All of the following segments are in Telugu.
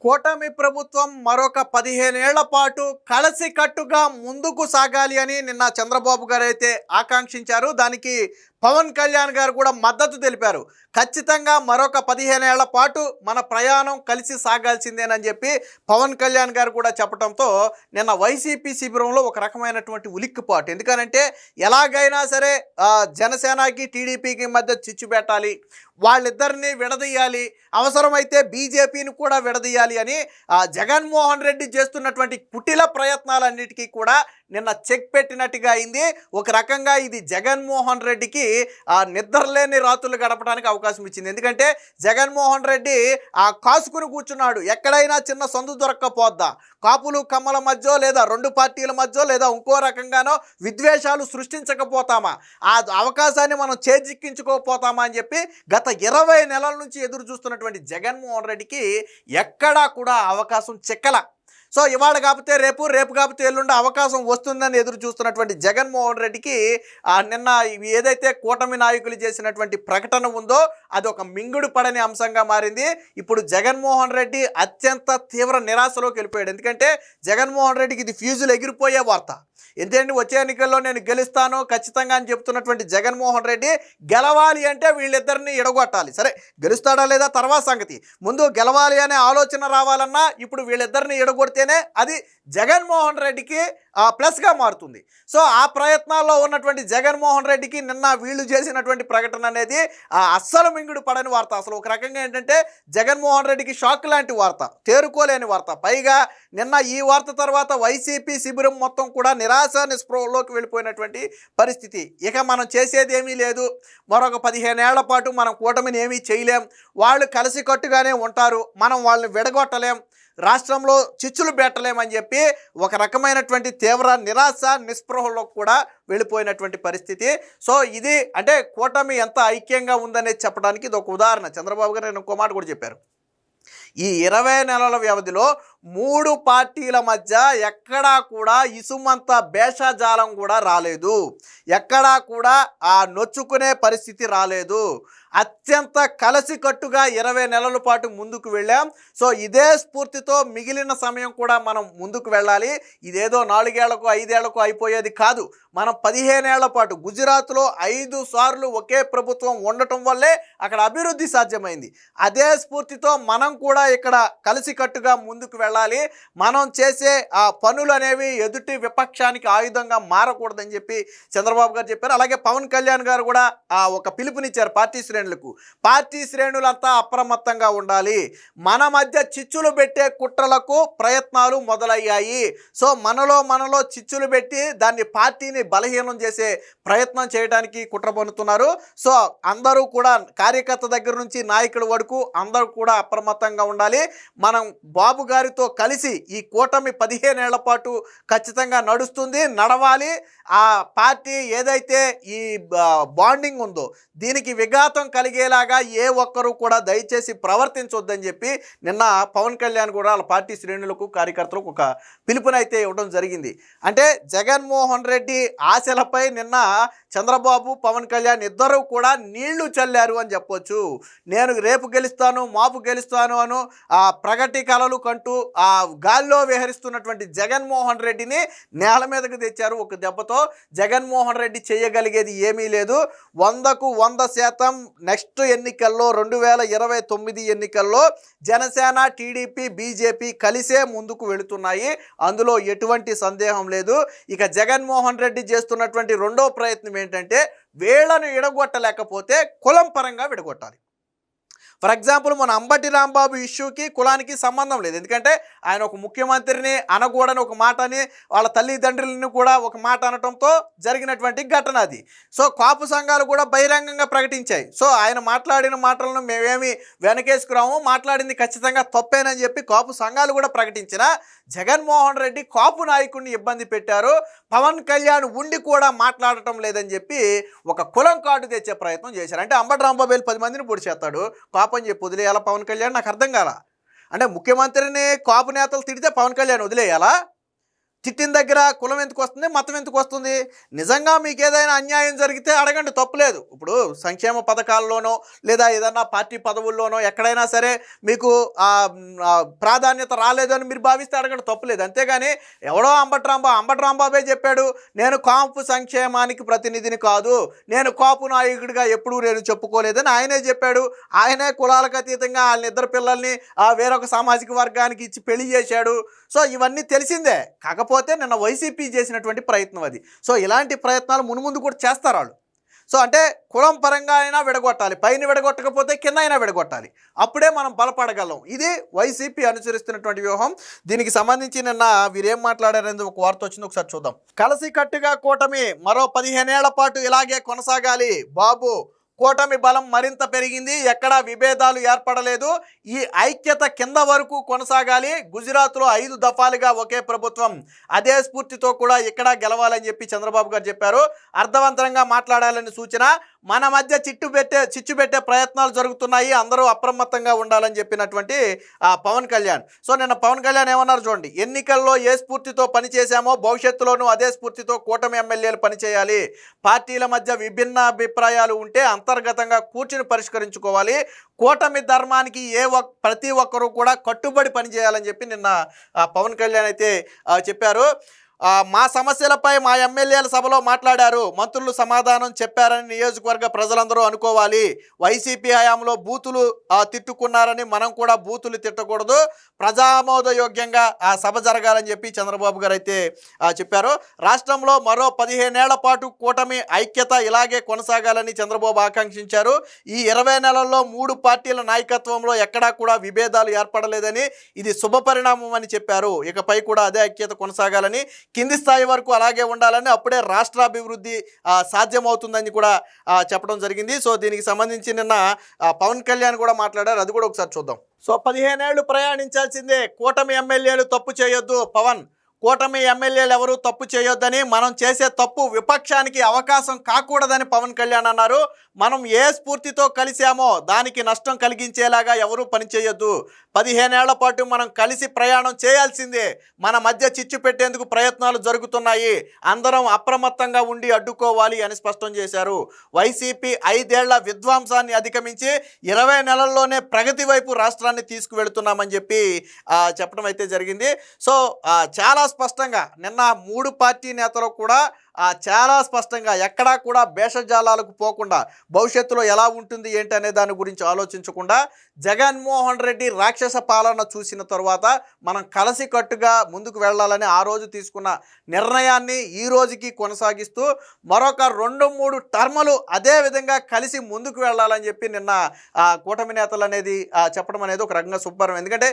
కూటమి ప్రభుత్వం మరొక 15 ఏళ్ల పాటు కలిసికట్టుగా ముందుకు సాగాలి అని నిన్న చంద్రబాబు గారు అయితే ఆకాంక్షించారు. దానికి పవన్ కళ్యాణ్ గారు కూడా మద్దతు తెలిపారు. ఖచ్చితంగా మరొక 15 ఏళ్ల పాటు మన ప్రయాణం కలిసి సాగాల్సిందేనని చెప్పి పవన్ కళ్యాణ్ గారు కూడా చెప్పడంతో నిన్న వైసీపీ శిబిరంలో ఒక రకమైనటువంటి ఉలిక్కిపాటు. ఎందుకనంటే ఎలాగైనా సరే జనసేనకి టీడీపీకి మధ్య చిచ్చు పెట్టాలి, వాళ్ళిద్దరిని విడదీయాలి, అవసరమైతే బీజేపీని కూడా విడదీయాలి అని జగన్మోహన్ రెడ్డి చేస్తున్నటువంటి కుటిల ప్రయత్నాలన్నిటికీ కూడా నిన్న చెక్ పెట్టినట్టుగా అయింది. ఒక రకంగా ఇది జగన్మోహన్ రెడ్డికి నిద్రలేని రాత్రులు గడపడానికి అవకాశం ఇచ్చింది. ఎందుకంటే జగన్మోహన్ రెడ్డి కాసుకుని కూర్చున్నాడు. ఎక్కడైనా చిన్న సందు దొరక్కపోద్దా, కాపులు కమ్మల మధ్య లేదా రెండు పార్టీల మధ్య లేదా ఇంకో రకంగానో విద్వేషాలు సృష్టించకపోతామా, ఆ అవకాశాన్ని మనం చేజిక్కించుకోకపోతామా అని చెప్పి గత 20 నెలల నుంచి ఎదురు చూస్తున్నటువంటి జగన్మోహన్ రెడ్డికి ఎక్కడా కూడా అవకాశం చిక్కల. సో ఇవాళ కాకపోతే రేపు, రేపు కాకపోతే ఎల్లుండి అవకాశం వస్తుందని ఎదురు చూస్తున్నటువంటి జగన్మోహన్ రెడ్డికి నిన్న ఏదైతే కూటమి నాయకులు చేసినటువంటి ప్రకటన ఉందో అది ఒక మింగుడు పడని అంశంగా మారింది. ఇప్పుడు జగన్మోహన్ రెడ్డి అత్యంత తీవ్ర నిరాశలోకి వెళ్ళిపోయాడు. ఎందుకంటే జగన్మోహన్ రెడ్డికి ఇది ఫ్యూజులు ఎగిరిపోయే వార్త. ఎందుకంటే వచ్చే ఎన్నికల్లో నేను గెలుస్తాను ఖచ్చితంగా అని చెప్తున్నటువంటి జగన్మోహన్ రెడ్డి గెలవాలి అంటే వీళ్ళిద్దరిని ఎడగొట్టాలి. సరే గెలుస్తాడా లేదా తర్వాత సంగతి, ముందు గెలవాలి అనే ఆలోచన రావాలన్నా ఇప్పుడు వీళ్ళిద్దరిని ఎడగొడితేనే అది జగన్మోహన్ రెడ్డికి ప్లస్గా మారుతుంది. సో ఆ ప్రయత్నాల్లో ఉన్నటువంటి జగన్మోహన్ రెడ్డికి నిన్న వీళ్ళు చేసినటువంటి ప్రకటన అనేది అస్సలు మింగుడు పడని వార్త. అసలు ఒక రకంగా ఏంటంటే జగన్మోహన్ రెడ్డికి షాక్ లాంటి వార్త, తేరుకోలేని వార్త. పైగా నిన్న ఈ వార్త తర్వాత వైసీపీ శిబిరం మొత్తం కూడా నిరాశ నిస్పృహలోకి వెళ్ళిపోయినటువంటి పరిస్థితి. ఇక మనం చేసేది ఏమీ లేదు, మరొక 15 ఏళ్ల పాటు మనం కూటమిని ఏమీ చేయలేం, వాళ్ళు కలిసికట్టుగానే ఉంటారు, మనం వాళ్ళని విడగొట్టలేం, రాష్ట్రంలో చిచ్చులు పెట్టలేమని చెప్పి ఒక రకమైనటువంటి తీవ్ర నిరాశ నిస్పృహలో కూడా వెళ్ళిపోయినటువంటి పరిస్థితి. సో ఇది అంటే కూటమి ఎంత ఐక్యంగా ఉందనేది చెప్పడానికి ఇది ఒక ఉదాహరణ. చంద్రబాబు గారు నేను ఇంకో మాట కూడా చెప్పారు. ఈ 20 నెలల వ్యవధిలో 3 పార్టీల మధ్య ఎక్కడా కూడా ఇసుమంత భేషజాలం కూడా రాలేదు, ఎక్కడా కూడా నొచ్చుకునే పరిస్థితి రాలేదు. అత్యంత కలిసికట్టుగా 20 నెలల పాటు ముందుకు వెళ్ళాం. సో ఇదే స్ఫూర్తితో మిగిలిన సమయం కూడా మనం ముందుకు వెళ్ళాలి. ఇదేదో 4 ఏళ్లకు 5 ఏళ్లకు అయిపోయేది కాదు. మనం 15 ఏళ్ల పాటు గుజరాత్లో 5 సార్లు ఒకే ప్రభుత్వం ఉండటం వల్లే అక్కడ అభివృద్ధి సాధ్యమైంది. అదే స్ఫూర్తితో మనం కూడా ఇక్కడ కలిసికట్టుగా ముందుకు వెళ్ళాలి. మనం చేసే పనులు అనేవి ఎదుటి విపక్షానికి ఆయుధంగా మారకూడదని చెప్పి చంద్రబాబు గారు చెప్పారు. అలాగే పవన్ కళ్యాణ్ గారు కూడా ఒక పిలుపునిచ్చారు పార్టీ శ్రేణులంతా అప్రమత్తంగా ఉండాలి, మన మధ్య చిచ్చులు పెట్టే కుట్రలకు ప్రయత్నాలు మొదలయ్యాయి. సో మనలో చిచ్చులు పెట్టి దాన్ని పార్టీని బలహీనం చేసే ప్రయత్నం చేయడానికి కుట్ర పన్నుతున్నారు. సో అందరూ కూడా కార్యకర్త దగ్గర నుంచి నాయకుడి వరకు అందరూ కూడా అప్రమత్తంగా ఉండాలి. మనం బాబు గారితో కలిసి ఈ కూటమి 15 ఏళ్ల పాటు ఖచ్చితంగా నడుస్తుంది, నడవాలి. ఆ పార్టీ ఏదైతే ఈ బాండింగ్ ఉందో దీనికి విఘాతం కలిగేలాగా ఏ ఒక్కరూ కూడా దయచేసి ప్రవర్తించొద్దని చెప్పి నిన్న పవన్ కళ్యాణ్ కూడా వాళ్ళ పార్టీ శ్రేణులకు కార్యకర్తలకు ఒక పిలుపునైతే ఇవ్వడం జరిగింది. అంటే జగన్మోహన్ రెడ్డి ఆశలపై నిన్న చంద్రబాబు పవన్ కళ్యాణ్ ఇద్దరూ కూడా నీళ్లు చల్లారు అని చెప్పొచ్చు. నేను రేపు గెలుస్తాను మాపు గెలుస్తాను అను ప్రగతి కలలు కంటూ గాల్లో విహరిస్తున్నటువంటి జగన్మోహన్ రెడ్డిని నేల మీదకు తెచ్చారు ఒక దెబ్బతో. జగన్మోహన్ రెడ్డి చేయగలిగేది ఏమీ లేదు. 100కు 100% నెక్స్ట్ ఎన్నికల్లో 2029 ఎన్నికల్లో జనసేన టీడీపీ బీజేపీ కలిసే ముందుకు వెళుతున్నాయి, అందులో ఎటువంటి సందేహం లేదు. ఇక జగన్మోహన్ రెడ్డి చేస్తున్నటువంటి రెండో ప్రయత్నం ఏంటంటే వీళ్ళను విడగొట్టలేకపోతే కులం పరంగా విడగొట్టాలి. ఫర్ ఎగ్జాంపుల్ మన అంబటి రాంబాబు ఇష్యూకి కులానికి సంబంధం లేదు. ఎందుకంటే ఆయన ఒక ముఖ్యమంత్రిని అనకూడని ఒక మాటని వాళ్ళ తల్లిదండ్రులను కూడా ఒక మాట అనటంతో జరిగినటువంటి ఘటన అది. సో కాపు సంఘాలు కూడా బహిరంగంగా ప్రకటించాయి. సో ఆయన మాట్లాడిన మాటలను మేమేమి వెనకేసుకురాము, మాట్లాడింది ఖచ్చితంగా తప్పేనని చెప్పి కాపు సంఘాలు కూడా ప్రకటించిన జగన్మోహన్ రెడ్డి కాపు నాయకుడిని ఇబ్బంది పెట్టారు. పవన్ కళ్యాణ్ ఉండి కూడా మాట్లాడటం లేదని చెప్పి ఒక కులం కార్డు తెచ్చే ప్రయత్నం చేశారు. అంటే అంబటి రాంబాబు 10 మందిని పొడి చేస్తాడు, కాపు అని చెప్పి వదిలేయాలా పవన్ కళ్యాణ్? నాకు అర్థం కాల. అంటే ముఖ్యమంత్రిని కాపు నేతలు తిడితే పవన్ కళ్యాణ్ వదిలేయాలా? తిట్టిన దగ్గర కులం ఎందుకు వస్తుంది, మతం ఎందుకు వస్తుంది? నిజంగా మీకు ఏదైనా అన్యాయం జరిగితే అడగండి, తప్పులేదు. ఇప్పుడు సంక్షేమ పథకాల్లోనో లేదా ఏదన్నా పార్టీ పదవుల్లోనో ఎక్కడైనా సరే మీకు ప్రాధాన్యత రాలేదని మీరు భావిస్తే అడగండి, తప్పులేదు. అంతేగాని ఎవడో అంబట్రాంబాబే చెప్పాడు నేను కాపు సంక్షేమానికి ప్రతినిధిని కాదు, నేను కాపు నాయకుడిగా ఎప్పుడూ నేను చెప్పుకోలేదని ఆయనే చెప్పాడు. ఆయనే కులాలకు అతీతంగా వాళ్ళిద్దరు పిల్లల్ని వేరొక సామాజిక వర్గానికి ఇచ్చి పెళ్లి చేశాడు. సో ఇవన్నీ తెలిసిందే. కాకపోతే నిన్న వైసీపీ చేసినటువంటి ప్రయత్నం అది. సో ఇలాంటి ప్రయత్నాలు మున్ముందు కూడా చేస్తారు వాళ్ళు. సో అంటే కులం పరంగా అయినా విడగొట్టాలి, పైన విడగొట్టకపోతే కింద అయినా విడగొట్టాలి, అప్పుడే మనం బలపడగలం. ఇది వైసీపీ అనుసరిస్తున్నటువంటి వ్యూహం. దీనికి సంబంధించి నిన్న వీరేం మాట్లాడారనేది ఒక వార్త వచ్చింది, ఒకసారి చూద్దాం. కలిసికట్టుగా కూటమి మరో 15 ఏళ్ల పాటు ఇలాగే కొనసాగాలి బాబు. కూటమి బలం మరింత పెరిగింది, ఎక్కడా విభేదాలు ఏర్పడలేదు, ఈ ఐక్యత కింద వరకు కొనసాగాలి. గుజరాత్లో 5 దఫాలుగా ఒకే ప్రభుత్వం, అదే స్ఫూర్తితో కూడా ఇక్కడ గెలవాలని చెప్పి చంద్రబాబు గారు చెప్పారు. అర్థవంతంగా మాట్లాడాలని సూచన. మన మధ్య చిచ్చు పెట్టే ప్రయత్నాలు జరుగుతున్నాయి, అందరూ అప్రమత్తంగా ఉండాలని చెప్పినటువంటి పవన్ కళ్యాణ్. సో నిన్న పవన్ కళ్యాణ్ ఏమన్నారు చూడండి, ఎన్నికల్లో ఏ స్ఫూర్తితో పనిచేశామో భవిష్యత్తులోనూ అదే స్ఫూర్తితో కూటమి ఎమ్మెల్యేలు పనిచేయాలి. పార్టీల మధ్య విభిన్న అభిప్రాయాలు ఉంటే అంతర్గతంగా కూర్చుని పరిష్కరించుకోవాలి. కూటమి ధర్మానికి ప్రతి ఒక్కరూ కూడా కట్టుబడి పనిచేయాలని చెప్పి నిన్న పవన్ కళ్యాణ్ అయితే చెప్పారు. మా సమస్యలపై మా ఎమ్మెల్యేల సభలో మాట్లాడారు, మంత్రులు సమాధానం చెప్పారని నియోజకవర్గ ప్రజలందరూ అనుకోవాలి. వైసీపీ హయాంలో బూతులు తిట్టుకున్నారని మనం కూడా బూతులు తిట్టకూడదు, ప్రజామోదయోగ్యంగా ఆ సభ జరగాలని చెప్పి చంద్రబాబు గారు అయితే చెప్పారు. రాష్ట్రంలో మరో 15 ఏళ్ల పాటు కూటమి ఐక్యత ఇలాగే కొనసాగాలని చంద్రబాబు ఆకాంక్షించారు. ఈ 20 నెలల్లో 3 పార్టీల నాయకత్వంలో ఎక్కడా కూడా విభేదాలు ఏర్పడలేదని, ఇది శుభపరిణామం అని చెప్పారు. ఇకపై కూడా అదే ఐక్యత కొనసాగాలని, కింది స్థాయి వరకు అలాగే ఉండాలని, అప్పుడే రాష్ట్రాభివృద్ధి సాధ్యమవుతుందని కూడా చెప్పడం జరిగింది. సో దీనికి సంబంధించి నిన్న పవన్ కళ్యాణ్ కూడా మాట్లాడారు, అది కూడా ఒకసారి చూద్దాం. సో 15 ఏళ్ళు ప్రయాణించాల్సిందే, కూటమి ఎమ్మెల్యేలు తప్పు చేయొద్దు పవన్. కూటమి ఎమ్మెల్యేలు ఎవరు తప్పు చేయొద్దని, మనం చేసే తప్పు విపక్షానికి అవకాశం కాకూడదని పవన్ కళ్యాణ్ అన్నారు. మనం ఏ స్ఫూర్తితో కలిసామో దానికి నష్టం కలిగించేలాగా ఎవరూ పనిచేయొద్దు. 15 ఏళ్ల పాటు మనం కలిసి ప్రయాణం చేయాల్సిందే. మన మధ్య చిచ్చు పెట్టేందుకు ప్రయత్నాలు జరుగుతున్నాయి, అందరం అప్రమత్తంగా ఉండి అడ్డుకోవాలి అని స్పష్టం చేశారు. వైసీపీ 5 ఏళ్ల విధ్వంసాన్ని అధిగమించి 20 నెలల్లోనే ప్రగతి వైపు రాష్ట్రాన్ని తీసుకువెళుతున్నామని చెప్పి చెప్పడం అయితే జరిగింది. సో చాలా స్పష్టంగా నిన్న 3 పార్టీ నేతలు కూడా చాలా స్పష్టంగా ఎక్కడా కూడా భేషజాలాలకు పోకుండా, భవిష్యత్తులో ఎలా ఉంటుంది ఏంటి అనే దాని గురించి ఆలోచించకుండా, జగన్మోహన్ రెడ్డి రాక్షస పాలన చూసిన తర్వాత మనం కలిసికట్టుగా ముందుకు వెళ్ళాలని ఆ రోజు తీసుకున్న నిర్ణయాన్ని ఈ రోజుకి కొనసాగిస్తూ మరొక 2-3 టర్ములు అదే విధంగా కలిసి ముందుకు వెళ్ళాలని చెప్పి నిన్న కూటమి నేతలు అనేది చెప్పడం అనేది ఒక రకంగా శుభ్రం. ఎందుకంటే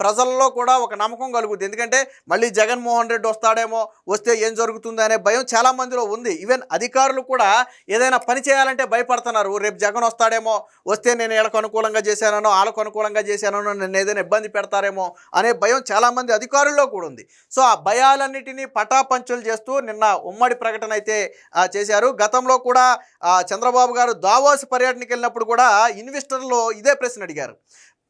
ప్రజల్లో కూడా ఒక నమ్మకం కలుగుతుంది. ఎందుకంటే మళ్ళీ జగన్మోహన్ రెడ్డి వస్తాడేమో, వస్తే ఏం జరుగుతుంది అనే భయం చాలా మందిలో ఉంది. ఈవెన్ అధికారులు కూడా ఏదైనా పని చేయాలంటే భయపడుతున్నారు. రేపు జగన్ వస్తాడేమో, వస్తే నేను వీళ్ళకు అనుకూలంగా చేశానో వాళ్ళకు అనుకూలంగా చేశానో నన్ను ఏదైనా ఇబ్బంది పెడతారేమో అనే భయం చాలామంది అధికారుల్లో కూడా ఉంది. సో ఆ భయాలన్నిటినీ పటాపంచులు చేస్తూ నిన్న ఉమ్మడి ప్రకటన అయితే చేశారు. గతంలో కూడా చంద్రబాబు గారు దావోస్ పర్యటనకి వెళ్ళినప్పుడు కూడా ఇన్వెస్టర్లు ఇదే ప్రశ్న అడిగారు.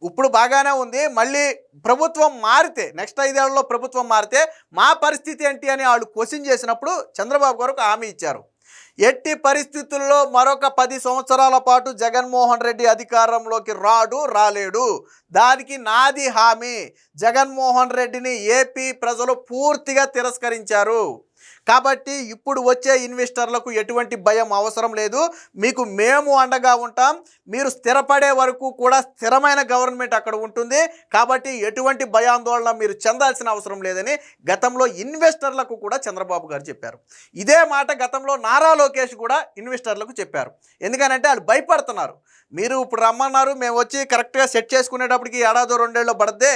ఇప్పుడు బాగానే ఉంది, మళ్ళీ ప్రభుత్వం మారితే, నెక్స్ట్ 5 ఏళ్లలో ప్రభుత్వం మారితే మా పరిస్థితి ఏంటి అని వాళ్ళు క్వశ్చన్ చేసినప్పుడు చంద్రబాబు గారు ఒక హామీ ఇచ్చారు. ఎట్టి పరిస్థితుల్లో మరొక 10 సంవత్సరాల పాటు జగన్మోహన్ రెడ్డి అధికారంలోకి రాలేడు, దానికి నాది హామీ. జగన్మోహన్ రెడ్డిని ఏపీ ప్రజలు పూర్తిగా తిరస్కరించారు, కాబట్టి ఇప్పుడు వచ్చే ఇన్వెస్టర్లకు ఎటువంటి భయం అవసరం లేదు, మీకు మేము అండగా ఉంటాం, మీరు స్థిరపడే వరకు కూడా స్థిరమైన గవర్నమెంట్ అక్కడ ఉంటుంది, కాబట్టి ఎటువంటి భయాందోళన మీరు చెందాల్సిన అవసరం లేదని గతంలో ఇన్వెస్టర్లకు కూడా చంద్రబాబు గారు చెప్పారు. ఇదే మాట గతంలో నారా లోకేష్ కూడా ఇన్వెస్టర్లకు చెప్పారు. ఎందుకనంటే వాళ్ళు భయపడుతున్నారు. మీరు ఇప్పుడు రమ్మన్నారు, మేము వచ్చి కరెక్ట్గా సెట్ చేసుకునేటప్పటికి 1-2 ఏళ్ళు పడద్దే,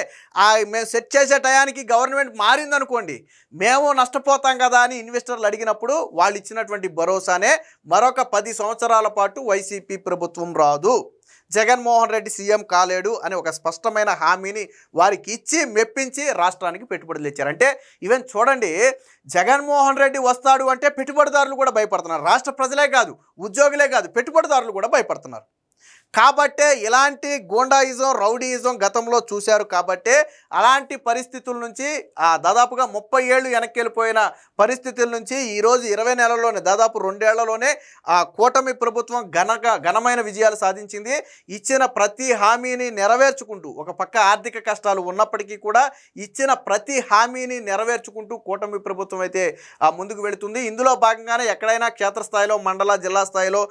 మేము సెట్ చేసే టయానికి గవర్నమెంట్ మారిందనుకోండి మేము నష్టపోతాం కదా అని ఇన్వెస్టర్లు అడిగినప్పుడు వాళ్ళు ఇచ్చినటువంటి భరోసానే మరొక 10 సంవత్సరాల పాటు వైసీపీ ప్రభుత్వం రాదు, జగన్మోహన్ రెడ్డి సీఎం కాలేడు అని ఒక స్పష్టమైన హామీని వారికి ఇచ్చి మెప్పించి రాష్ట్రానికి పెట్టుబడులు ఇచ్చారు. అంటే ఈవెన్ చూడండి, జగన్మోహన్ రెడ్డి వస్తాడు అంటే పెట్టుబడిదారులు కూడా భయపడుతున్నారు. రాష్ట్ర ప్రజలే కాదు, ఉద్యోగులే కాదు, పెట్టుబడిదారులు కూడా భయపడుతున్నారు. కాబట్టే ఇలాంటి గూండాయిజం రౌడీయిజం గతంలో చూశారు కాబట్టే అలాంటి పరిస్థితుల నుంచి దాదాపుగా 30 ఏళ్ళు వెనక్కి వెళ్ళిపోయిన పరిస్థితుల నుంచి ఈరోజు 20 నెలల్లోనే దాదాపు 2 ఏళ్లలోనే కూటమి ప్రభుత్వం ఘనమైన విజయాలు సాధించింది. ఇచ్చిన ప్రతి హామీని నెరవేర్చుకుంటూ ఒక పక్క ఆర్థిక కష్టాలు ఉన్నప్పటికీ కూడా ఇచ్చిన ప్రతి హామీని నెరవేర్చుకుంటూ కూటమి ప్రభుత్వం అయితే ముందుకు వెళుతుంది. ఇందులో భాగంగానే ఎక్కడైనా క్షేత్రస్థాయిలో మండల జిల్లా స్థాయిలో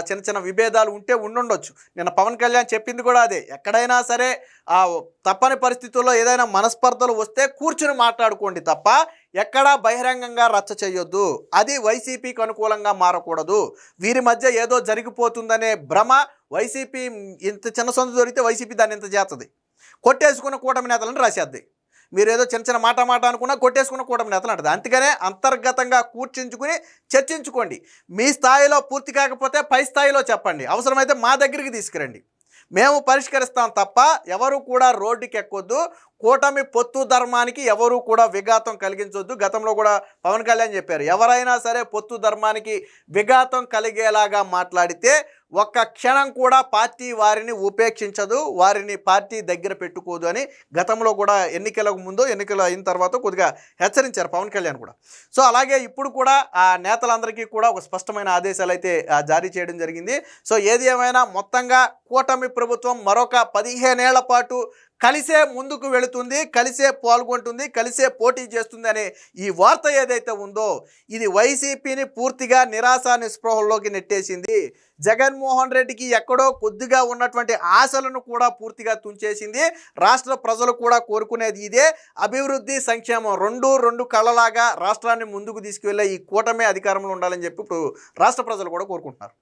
చిన్న చిన్న విభేదాలు ఉంటే ఉండుండొచ్చు. నిన్న పవన్ కళ్యాణ్ చెప్పింది కూడా అదే. ఎక్కడైనా సరే తప్పని పరిస్థితుల్లో ఏదైనా మనస్పర్ధలు వస్తే కూర్చుని మాట్లాడుకోండి తప్ప ఎక్కడా బహిరంగంగా రచ్చ చేయొద్దు. అది వైసీపీకి అనుకూలంగా మారకూడదు. వీరి మధ్య ఏదో జరిగిపోతుందనే భ్రమ వైసీపీ ఇంత చిన్న సొంత దొరికితే వైసీపీ దాన్ని ఇంత చేస్తుంది. కొట్టేసుకున్న కూటమి నేతలను రాసేద్ది. మీరు ఏదో చిన్న చిన్న మాట అనుకున్నా కొట్టేసుకున్న కూటమి నేతలు అంటది. అందుకనే అంతర్గతంగా కూర్చుంచుకుని చర్చించుకోండి. మీ స్థాయిలో పూర్తి కాకపోతే పై స్థాయిలో చెప్పండి. అవసరమైతే మా దగ్గరికి తీసుకురండి, మేము పరిష్కరిస్తాం తప్ప ఎవరు కూడా రోడ్డుకి ఎక్కొద్దు. కూటమి పొత్తు ధర్మానికి ఎవరు కూడా విఘాతం కలిగించొద్దు. గతంలో కూడా పవన్ కళ్యాణ్ చెప్పారు, ఎవరైనా సరే పొత్తు ధర్మానికి విఘాతం కలిగేలాగా మాట్లాడితే ఒక్క క్షణం కూడా పార్టీ వారిని ఉపేక్షించదు, వారిని పార్టీ దగ్గర పెట్టుకోదు అని గతంలో కూడా ఎన్నికలకు ముందు ఎన్నికలు అయిన తర్వాత కొద్దిగా హెచ్చరించారు పవన్ కళ్యాణ్ కూడా. సో అలాగే ఇప్పుడు కూడా ఆ నేతలందరికీ కూడా ఒక స్పష్టమైన ఆదేశాలు అయితే జారీ చేయడం జరిగింది. సో ఏది ఏమైనా మొత్తంగా కూటమి ప్రభుత్వం మరొక 15 ఏళ్ల పాటు కలిసే ముందుకు వెళుతుంది, కలిసే పాల్గొంటుంది, కలిసే పోటీ చేస్తుంది అనే ఈ వార్త ఏదైతే ఉందో ఇది వైసీపీని పూర్తిగా నిరాశ నిస్పృహల్లోకి నెట్టేసింది. జగన్మోహన్ రెడ్డికి ఎక్కడో కొద్దిగా ఉన్నటువంటి ఆశలను కూడా పూర్తిగా తుంచేసింది. రాష్ట్ర ప్రజలు కూడా కోరుకునేది ఇదే. అభివృద్ధి సంక్షేమం రెండు కళ్ళలాగా రాష్ట్రాన్ని ముందుకు తీసుకువెళ్ళే ఈ కూటమి అధికారంలో ఉండాలని చెప్పి ఇప్పుడు రాష్ట్ర ప్రజలు కూడా కోరుకుంటున్నారు.